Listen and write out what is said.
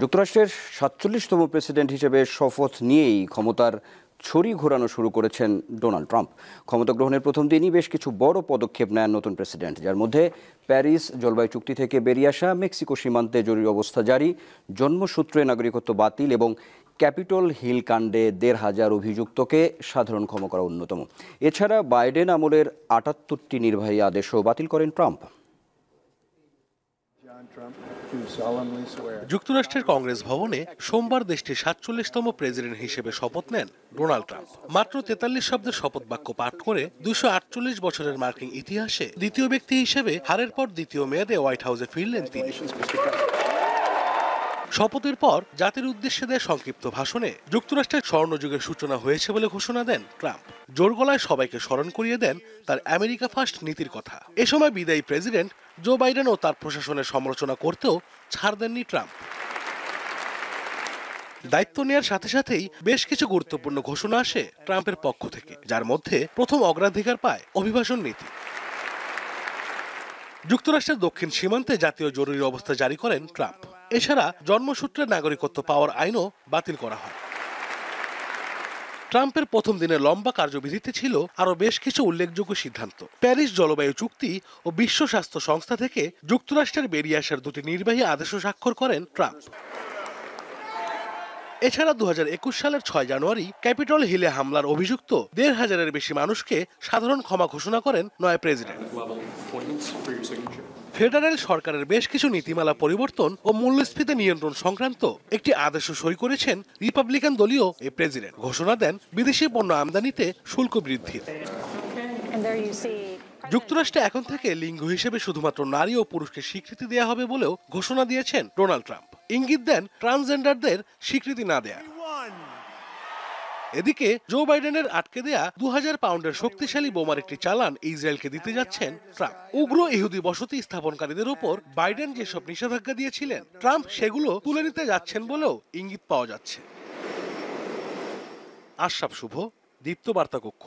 যুক্তরাষ্ট্রের ৪৭তম প্রেসিডেন্ট হিসেবে শপথ নিয়েই ক্ষমতার ছড়ি ঘোরানো শুরু করেছেন ডোনাল্ড ট্রাম্প। ক্ষমতা গ্রহণের প্রথম দিনই বেশ কিছু বড় পদক্ষেপ নেন নতুন প্রেসিডেন্ট, যার মধ্যে প্যারিস জলবায়ু চুক্তি থেকে বেরিয়ে আসা, মেক্সিকো সীমান্তে জরুরি অবস্থা জারি, জন্মসূত্রে নাগরিকত্ব বাতিল এবং ক্যাপিটল হিল কাণ্ডে ১৫০০ অভিযুক্তকে সাধারণ ক্ষমা করা অন্যতম। এছাড়া বাইডেন আমলের ৭৮টি নির্বাহী আদেশও বাতিল করেন ট্রাম্প। যুক্তরাষ্ট্রের কংগ্রেস ভবনে সোমবার দেশটির ৪৭তম প্রেসিডেন্ট হিসেবে শপথ নেন ডোনাল্ড ট্রাম্প। মাত্র ৪৩ শব্দের শপথ বাক্য পাঠ করে ২৪৮ বছরের মার্কিন ইতিহাসে দ্বিতীয় ব্যক্তি হিসেবে হারের পর দ্বিতীয় মেয়াদে হোয়াইট হাউসে ফিরলেন তিনি। শপথের পর জাতির উদ্দেশ্যে দেয় সংক্ষিপ্ত ভাষণে যুক্তরাষ্ট্রের স্বর্ণযুগের সূচনা হয়েছে বলে ঘোষণা দেন ট্রাম্প। জোর গলায় সবাইকে স্মরণ করিয়ে দেন তার আমেরিকা ফার্স্ট নীতির কথা। এ সময় বিদায়ী প্রেসিডেন্ট জো বাইডেন ও তার প্রশাসনের সমালোচনা করতেও ছাড় দেননি ট্রাম্প। দায়িত্ব নেওয়ার সাথে সাথেই বেশ কিছু গুরুত্বপূর্ণ ঘোষণা আসে ট্রাম্পের পক্ষ থেকে, যার মধ্যে প্রথম অগ্রাধিকার পায় অভিবাসন নীতি। যুক্তরাষ্ট্রের দক্ষিণ সীমান্তে জাতীয় জরুরি অবস্থা জারি করেন ট্রাম্প। এছাড়া জন্মসূত্রে নাগরিকত্ব পাওয়ার আইনও বাতিল করা হয়। ট্রাম্পের প্রথম দিনের লম্বা কার্যবিধিতে ছিল আরও বেশ কিছু উল্লেখযোগ্য সিদ্ধান্ত। প্যারিস জলবায়ু চুক্তি ও বিশ্ব স্বাস্থ্য সংস্থা থেকে যুক্তরাষ্ট্রের বেরিয়ে আসার দুটি নির্বাহী আদেশও স্বাক্ষর করেন ট্রাম্প। এছাড়া ২০২১ সালের ৬ জানুয়ারি ক্যাপিটল হিলে হামলার অভিযুক্ত ১৫০০-এর বেশি মানুষকে সাধারণ ক্ষমা ঘোষণা করেন নয়া প্রেসিডেন্ট। ফেডারেল সরকারের বেশ কিছু নীতিমালা পরিবর্তন ও মূল্যস্ফীতি নিয়ন্ত্রণ সংক্রান্ত একটি আদেশও সই করেছেন রিপাবলিকান দলীয় এই প্রেসিডেন্ট। ঘোষণা দেন বিদেশি পণ্য আমদানিতে শুল্ক বৃদ্ধির। যুক্তরাষ্ট্রে এখন থেকে লিঙ্গ হিসেবে শুধুমাত্র নারী ও পুরুষকে স্বীকৃতি দেওয়া হবে বলেও ঘোষণা দিয়েছেন ডোনাল্ড ট্রাম্প। ইঙ্গিত দেন ট্রান্সজেন্ডারদের স্বীকৃতি না দেয়া। এদিকে জো বাইডেনের আটকে দেয়া ২০০০ পাউন্ডের শক্তিশালী বোমার একটি চালান ইসরায়েলকে দিতে যাচ্ছেন ট্রাম্প। উগ্র ইহুদি বসতি স্থাপনকারীদের উপর বাইডেন যেসব নিষেধাজ্ঞা দিয়েছিলেন, ট্রাম্প সেগুলো তুলে নিতে যাচ্ছেন বলেও ইঙ্গিত পাওয়া যাচ্ছে। আশরাফ শুভ, দীপ্ত বার্তা কক্ষ।